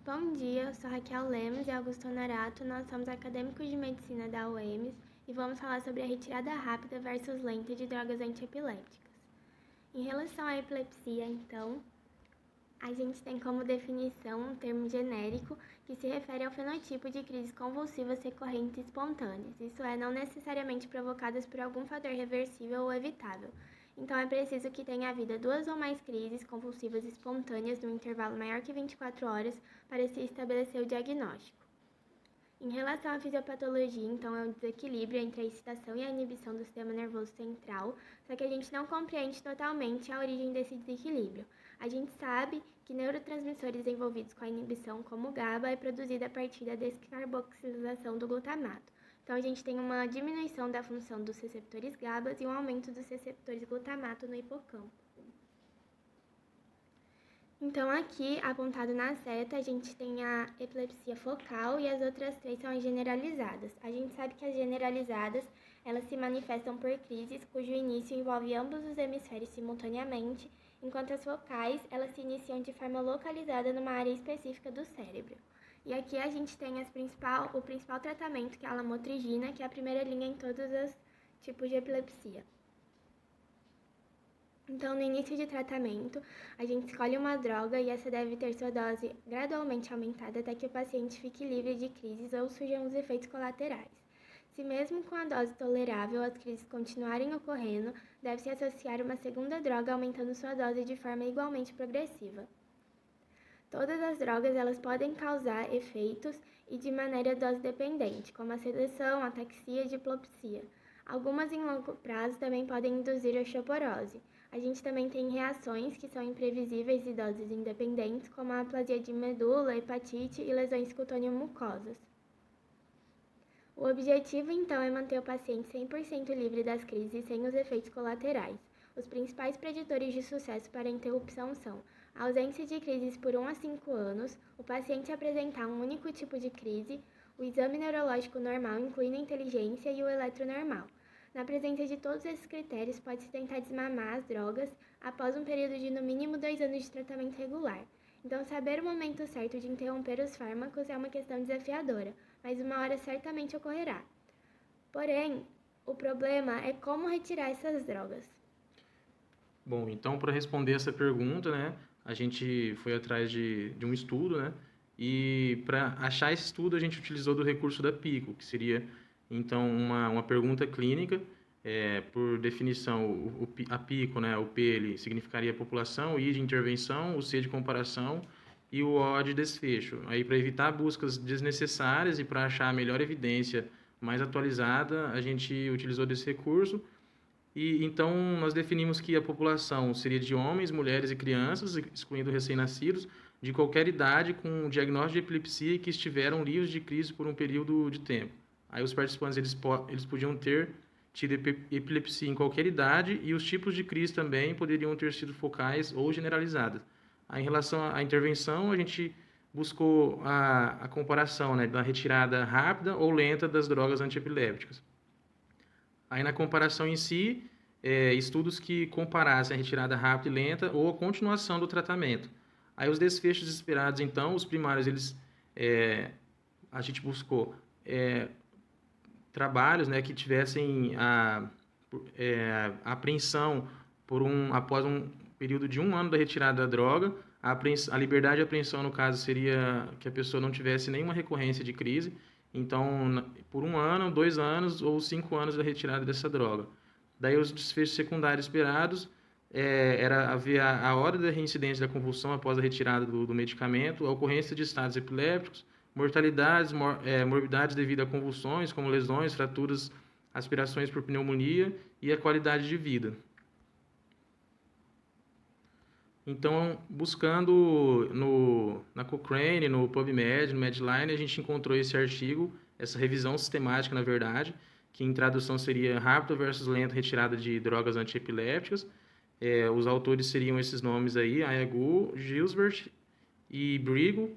Bom dia, eu sou Raquel Lemos e Augusto Honorato, nós somos acadêmicos de medicina da UEMS e vamos falar sobre a retirada rápida versus lenta de drogas antiepilépticas. Em relação à epilepsia, então, a gente tem como definição um termo genérico que se refere ao fenotipo de crises convulsivas recorrentes e espontâneas, isso é, não necessariamente provocadas por algum fator reversível ou evitável. Então, é preciso que tenha havido 2 ou mais crises convulsivas espontâneas num intervalo maior que 24 horas para se estabelecer o diagnóstico. Em relação à fisiopatologia, então, é um desequilíbrio entre a excitação e a inibição do sistema nervoso central, só que a gente não compreende totalmente a origem desse desequilíbrio. A gente sabe que neurotransmissores envolvidos com a inibição, como o GABA, é produzido a partir da descarboxilização do glutamato. Então, a gente tem uma diminuição da função dos receptores GABA e um aumento dos receptores glutamato no hipocampo. Então, aqui, apontado na seta, a gente tem a epilepsia focal e as outras 3 são as generalizadas. A gente sabe que as generalizadas, elas se manifestam por crises cujo início envolve ambos os hemisférios simultaneamente, enquanto as focais, elas se iniciam de forma localizada numa área específica do cérebro. E aqui a gente tem o principal tratamento, que é a lamotrigina, que é a primeira linha em todos os tipos de epilepsia. Então, no início de tratamento, a gente escolhe uma droga e essa deve ter sua dose gradualmente aumentada até que o paciente fique livre de crises ou surjam os efeitos colaterais. Se mesmo com a dose tolerável as crises continuarem ocorrendo, deve-se associar uma segunda droga aumentando sua dose de forma igualmente progressiva. Todas as drogas elas podem causar efeitos e de maneira dose-dependente, como a sedação, ataxia e diplopsia. Algumas em longo prazo também podem induzir osteoporose. A gente também tem reações que são imprevisíveis e doses independentes, como a aplasia de medula, hepatite e lesões cutâneo-mucosas. O objetivo, então, é manter o paciente 100% livre das crises sem os efeitos colaterais. Os principais preditores de sucesso para a interrupção são a ausência de crises por 1 a 5 anos, o paciente apresentar um único tipo de crise, o exame neurológico normal, incluindo a inteligência, e o eletronormal. Na presença de todos esses critérios, pode-se tentar desmamar as drogas após um período de no mínimo 2 anos de tratamento regular. Então, saber o momento certo de interromper os fármacos é uma questão desafiadora, mas uma hora certamente ocorrerá. Porém, o problema é como retirar essas drogas. Bom, então, para responder essa pergunta, né, a gente foi atrás de um estudo, né, e para achar esse estudo a gente utilizou do recurso da PICO, que seria, então, uma pergunta clínica, por definição, a PICO, né, o P ele significaria população, o I de intervenção, o C de comparação e o O de desfecho. Aí, para evitar buscas desnecessárias e para achar a melhor evidência mais atualizada, a gente utilizou desse recurso. E então nós definimos que a população seria de homens, mulheres e crianças, excluindo recém-nascidos, de qualquer idade com diagnóstico de epilepsia e que estiveram livres de crise por um período de tempo. Aí os participantes eles podiam ter tido epilepsia em qualquer idade e os tipos de crise também poderiam ter sido focais ou generalizadas. Aí, em relação à intervenção, a gente buscou a comparação, né, da retirada rápida ou lenta das drogas antiepilépticas. Aí, na comparação em si, estudos que comparassem a retirada rápida e lenta ou a continuação do tratamento. Aí, os desfechos esperados, então, os primários, a gente buscou trabalhos, né, que tivessem a apreensão após um período de 1 ano da retirada da droga. A liberdade de apreensão, no caso, seria que a pessoa não tivesse nenhuma recorrência de crise. Então, por 1 ano, 2 anos ou 5 anos da retirada dessa droga. Daí, os desfechos secundários esperados era haver a hora da reincidência da convulsão após a retirada do medicamento, a ocorrência de estados epilépticos, mortalidades, morbidades devido a convulsões, como lesões, fraturas, aspirações por pneumonia e a qualidade de vida. Então, buscando na Cochrane, no PubMed, no Medline, a gente encontrou esse artigo, essa revisão sistemática, na verdade, que em tradução seria rápido versus lento retirada de drogas antiepilépticas. Os autores seriam esses nomes aí, Ayagu, Gilbert e Brigo.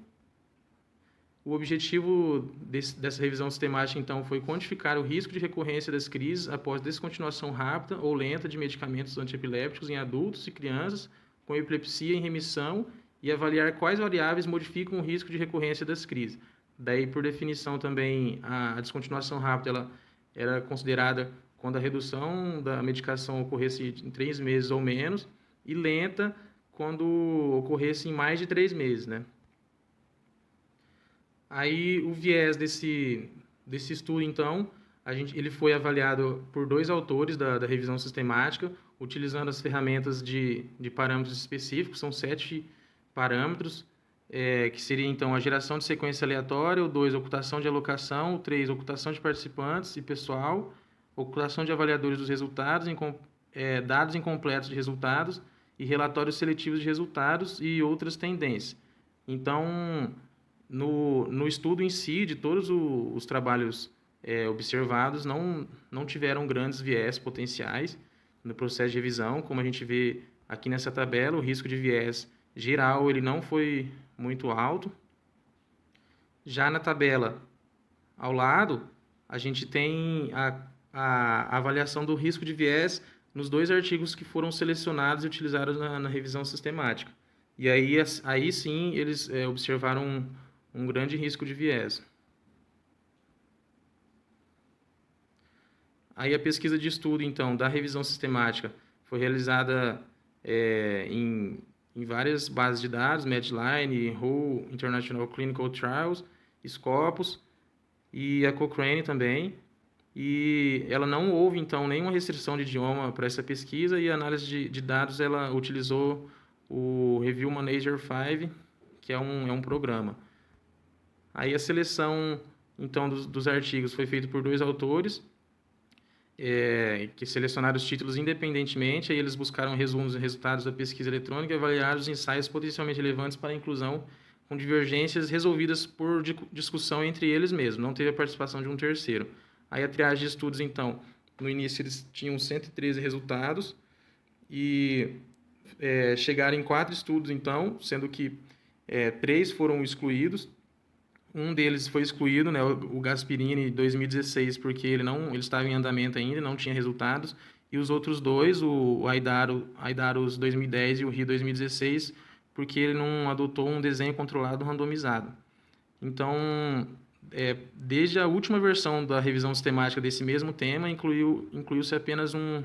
O objetivo dessa revisão sistemática, então, foi quantificar o risco de recorrência das crises após descontinuação rápida ou lenta de medicamentos antiepilépticos em adultos e crianças com epilepsia em remissão e avaliar quais variáveis modificam o risco de recorrência das crises. Daí, por definição, também a descontinuação rápida ela era considerada quando a redução da medicação ocorresse em 3 meses ou menos, e lenta quando ocorresse em mais de 3 meses, né? Aí, o viés desse estudo, então, ele foi avaliado por 2 autores da revisão sistemática, utilizando as ferramentas de parâmetros específicos, são 7 parâmetros, que seria, então, a geração de sequência aleatória, o 2, ocultação de alocação, o 3, ocultação de participantes e pessoal, ocultação de avaliadores dos resultados, dados incompletos de resultados e relatórios seletivos de resultados e outras tendências. Então, no estudo em si, de todos os trabalhos observados, não tiveram grandes viés potenciais no processo de revisão. Como a gente vê aqui nessa tabela, o risco de viés geral ele não foi muito alto. Já na tabela ao lado, a gente tem a avaliação do risco de viés nos 2 artigos que foram selecionados e utilizados na revisão sistemática. E aí sim, eles observaram um grande risco de viés. Aí a pesquisa de estudo, então, da revisão sistemática foi realizada em várias bases de dados, Medline, WHO, International Clinical Trials, Scopus e a Cochrane também. E ela não houve, então, nenhuma restrição de idioma para essa pesquisa, e a análise de dados ela utilizou o Review Manager 5, que é um programa. Aí a seleção, então, dos artigos foi feita por 2 autores, que selecionaram os títulos independentemente, aí eles buscaram resumos e resultados da pesquisa eletrônica e avaliaram os ensaios potencialmente relevantes para a inclusão, com divergências resolvidas por discussão entre eles mesmos, não teve a participação de um terceiro. Aí a triagem de estudos, então, no início eles tinham 113 resultados e chegaram em 4 estudos, então, sendo que 3 foram excluídos. Um deles foi excluído, né, o Gasperini 2016, porque ele estava em andamento ainda, não tinha resultados. E os outros 2, o Aidaros 2010 e o Rio 2016, porque ele não adotou um desenho controlado randomizado. Então, desde a última versão da revisão sistemática desse mesmo tema, incluiu-se apenas um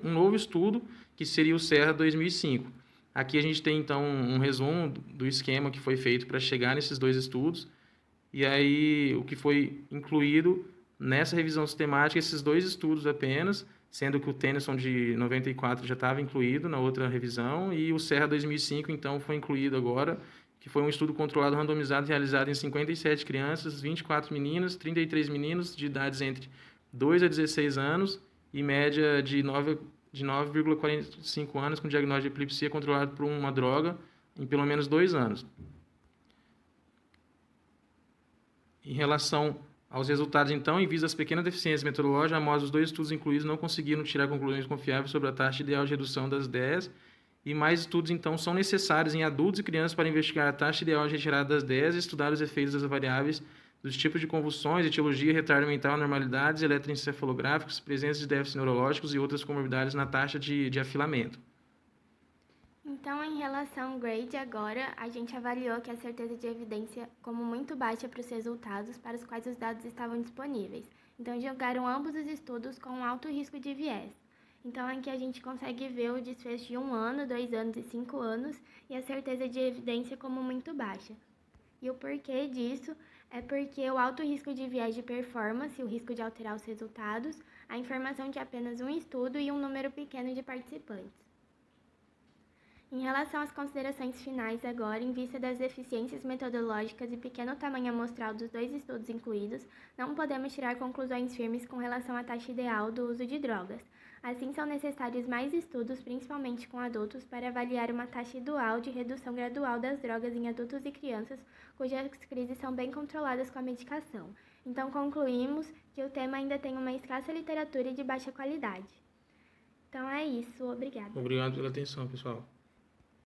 novo estudo, que seria o Serra 2005. Aqui a gente tem, então, um resumo do esquema que foi feito para chegar nesses 2 estudos. E aí, o que foi incluído nessa revisão sistemática, esses 2 estudos apenas, sendo que o Tennyson de 94 já estava incluído na outra revisão, e o Serra 2005, então, foi incluído agora, que foi um estudo controlado randomizado realizado em 57 crianças, 24 meninas, 33 meninos, de idades entre 2 a 16 anos, e média de 9,45 anos, com diagnóstico de epilepsia controlado por uma droga em pelo menos 2 anos. Em relação aos resultados, então, em vista das pequenas deficiências metodológicas, a amostra dos 2 estudos incluídos não conseguiram tirar conclusões confiáveis sobre a taxa ideal de redução das 10, e mais estudos, então, são necessários em adultos e crianças para investigar a taxa ideal de retirada das 10 e estudar os efeitos das variáveis dos tipos de convulsões, etiologia, retardo mental, anormalidades eletroencefalográficos, presença de déficits neurológicos e outras comorbidades na taxa de afilamento. Então, em relação ao grade, agora, a gente avaliou que a certeza de evidência como muito baixa para os resultados para os quais os dados estavam disponíveis. Então, julgaram ambos os estudos com alto risco de viés. Então, aqui a gente consegue ver o desfecho de 1 ano, 2 anos e 5 anos e a certeza de evidência como muito baixa. E o porquê disso é porque o alto risco de viés de performance, o risco de alterar os resultados, a informação de apenas um estudo e um número pequeno de participantes. Em relação às considerações finais agora, em vista das deficiências metodológicas e pequeno tamanho amostral dos 2 estudos incluídos, não podemos tirar conclusões firmes com relação à taxa ideal do uso de drogas. Assim, são necessários mais estudos, principalmente com adultos, para avaliar uma taxa ideal de redução gradual das drogas em adultos e crianças cujas crises são bem controladas com a medicação. Então, concluímos que o tema ainda tem uma escassa literatura e de baixa qualidade. Então é isso, obrigada. Obrigado pela atenção, pessoal.